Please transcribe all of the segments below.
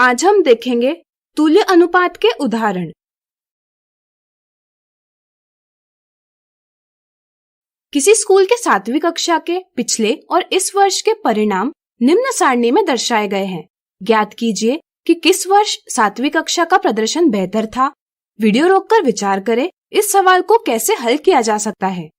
आज हम देखेंगे तुल्य अनुपात के उदाहरण। किसी स्कूल के 7वीं कक्षा के पिछले और इस वर्ष के परिणाम निम्न सारणी में दर्शाए गए हैं। ज्ञात कीजिए कि किस वर्ष 7वीं कक्षा का प्रदर्शन बेहतर था। वीडियो रोककर विचार करें, इस सवाल को कैसे हल किया जा सकता है।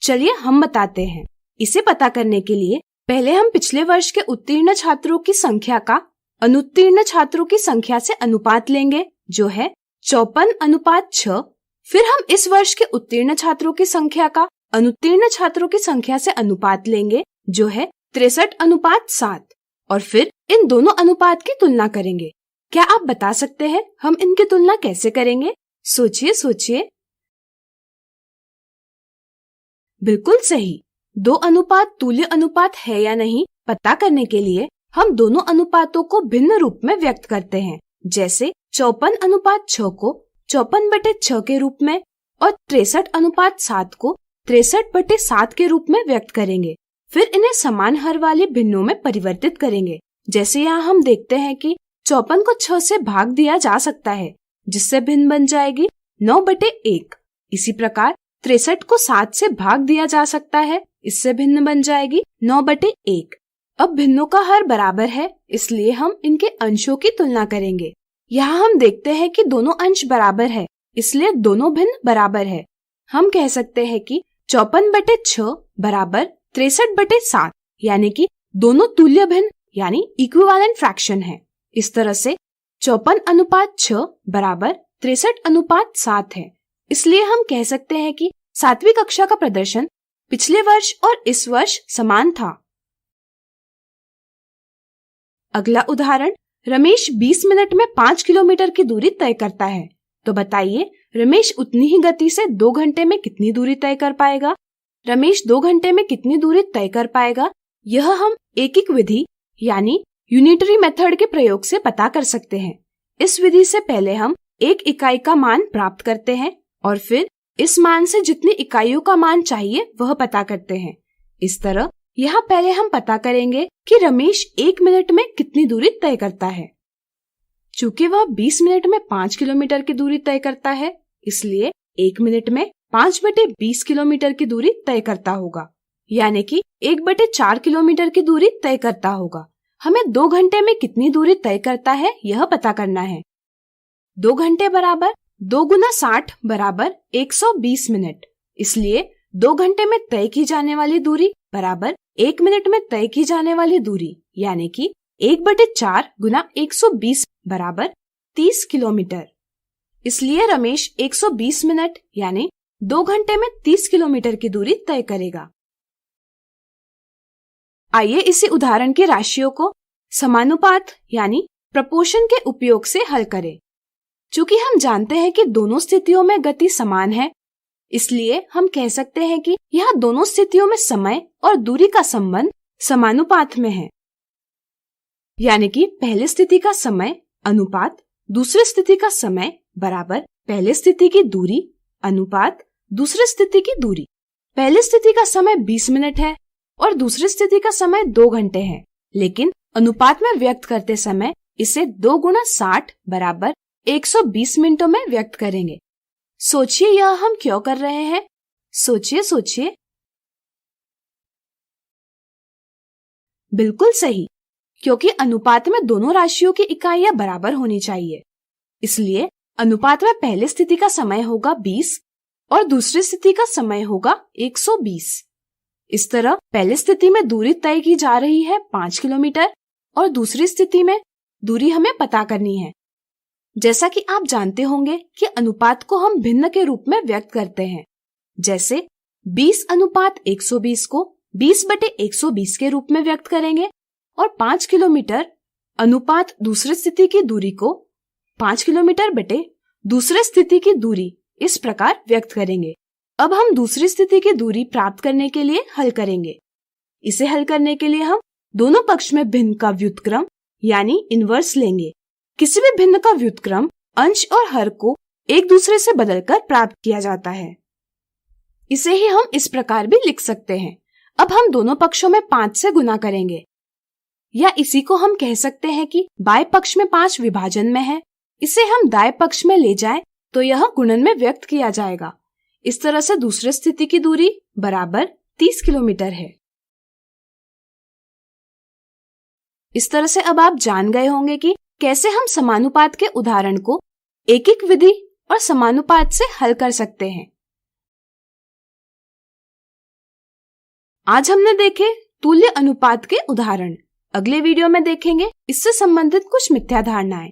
चलिए हम बताते हैं। इसे पता करने के लिए पहले हम पिछले वर्ष के उत्तीर्ण छात्रों की संख्या का अनुत्तीर्ण छात्रों की संख्या से अनुपात लेंगे, जो है 54:6। फिर हम इस वर्ष के उत्तीर्ण छात्रों की संख्या का अनुत्तीर्ण छात्रों की संख्या से अनुपात लेंगे, जो है 63:7। और फिर इन दोनों अनुपात की तुलना करेंगे। क्या आप बता सकते हैं हम इनकी तुलना कैसे करेंगे? सोचिए। बिल्कुल सही। 2 अनुपात तुल्य अनुपात है या नहीं पता करने के लिए हम दोनों अनुपातों को भिन्न रूप में व्यक्त करते हैं, जैसे 54:6 को 54/6 के रूप में और 63:7 को 63/7 के रूप में व्यक्त करेंगे। फिर इन्हें समान हर वाले भिन्नों में परिवर्तित करेंगे। जैसे यहाँ हम देखते हैं कि 54 को 6 से भाग दिया जा सकता है, जिससे भिन्न बन जाएगी 9/1। इसी प्रकार 63 को 7 से भाग दिया जा सकता है, इससे भिन्न बन जाएगी 9/1। अब भिन्नों का हर बराबर है, इसलिए हम इनके अंशों की तुलना करेंगे। यहाँ हम देखते हैं कि दोनों अंश बराबर है, इसलिए दोनों भिन्न बराबर है। हम कह सकते हैं कि 54/6 बराबर 63/7, यानी कि दोनों तुल्य भिन्न यानी इक्विवेलेंट फ्रैक्शन है। इस तरह से 54:6 बराबर 63:7 है। इसलिए हम कह सकते हैं कि 7वीं कक्षा का प्रदर्शन पिछले वर्ष और इस वर्ष समान था। अगला उदाहरण, रमेश 20 मिनट में 5 किलोमीटर की दूरी तय करता है। तो बताइए, रमेश उतनी ही गति से 2 घंटे में कितनी दूरी तय कर पाएगा? रमेश 2 घंटे में कितनी दूरी तय कर पाएगा, यह हम एकिक विधि यानी यूनिटरी मेथड के प्रयोग से पता कर सकते हैं। इस विधि से पहले हम एक इकाई का मान प्राप्त करते हैं और फिर इस मान से जितनी इकाइयों का मान चाहिए वह पता करते हैं। इस तरह यहाँ पहले हम पता करेंगे कि रमेश 1 मिनट में कितनी दूरी तय करता है। चूंकि वह 20 मिनट में 5 किलोमीटर की दूरी तय करता है, इसलिए 1 मिनट में 5/20 किलोमीटर की दूरी तय करता होगा, यानी कि 1/4 किलोमीटर की दूरी तय करता होगा। हमें 2 घंटे में कितनी दूरी तय करता है यह पता करना है। 2 घंटे बराबर 2 × 60 बराबर 120 मिनट। इसलिए 2 घंटे में तय की जाने वाली दूरी बराबर 1 मिनट में तय की जाने वाली दूरी, यानी कि 1/4 × 120 बराबर 30 किलोमीटर। इसलिए रमेश 120 मिनट यानी 2 घंटे में 30 किलोमीटर की दूरी तय करेगा। आइए इसी उदाहरण की राशियों को समानुपात यानी प्रपोर्शन के उपयोग से हल करें। चूंकि हम जानते हैं कि दोनों स्थितियों में गति समान है, इसलिए हम कह सकते हैं कि यह दोनों स्थितियों में समय और दूरी का संबंध समानुपात में है। यानी कि पहली स्थिति का समय अनुपात दूसरी स्थिति का समय बराबर पहली स्थिति की दूरी अनुपात दूसरी स्थिति की दूरी। पहली स्थिति का समय 20 मिनट है और दूसरी स्थिति का समय 2 घंटे है, लेकिन अनुपात में व्यक्त करते समय इसे 2 × 60 बराबर 120 मिनटों में व्यक्त करेंगे। सोचिए यह हम क्यों कर रहे हैं? सोचिए। बिल्कुल सही, क्योंकि अनुपात में दोनों राशियों की इकाइयां बराबर होनी चाहिए। इसलिए अनुपात में पहली स्थिति का समय होगा 20 और दूसरी स्थिति का समय होगा 120। इस तरह पहली स्थिति में दूरी तय की जा रही है 5 किलोमीटर और दूसरी स्थिति में दूरी हमें पता करनी है। जैसा कि आप जानते होंगे कि अनुपात को हम भिन्न के रूप में व्यक्त करते हैं, जैसे 20:120 को 20/120 के रूप में व्यक्त करेंगे और 5 किलोमीटर अनुपात दूसरी स्थिति की दूरी को 5 किलोमीटर बटे दूसरी स्थिति की दूरी इस प्रकार व्यक्त करेंगे। अब हम दूसरी स्थिति की दूरी प्राप्त करने के लिए हल करेंगे। इसे हल करने के लिए हम दोनों पक्ष में भिन्न का व्युत्क्रम यानी इनवर्स लेंगे। किसी भी भिन्न का व्युत्क्रम अंश और हर को एक दूसरे से बदलकर प्राप्त किया जाता है। इसे ही हम इस प्रकार भी लिख सकते हैं। अब हम दोनों पक्षों में 5 से गुना करेंगे। या इसी को हम कह सकते हैं कि बाएं पक्ष में 5 विभाजन में है, इसे हम दाएं पक्ष में ले जाएं तो यह गुणन में व्यक्त किया जाएगा। इस तरह से दूसरे स्थिति की दूरी बराबर 30 किलोमीटर है। इस तरह से अब आप जान गए होंगे कि कैसे हम समानुपात के उदाहरण को एक एक विधि और समानुपात से हल कर सकते हैं। आज हमने देखे तुल्य अनुपात के उदाहरण। अगले वीडियो में देखेंगे इससे संबंधित कुछ मिथ्या धारणाएं।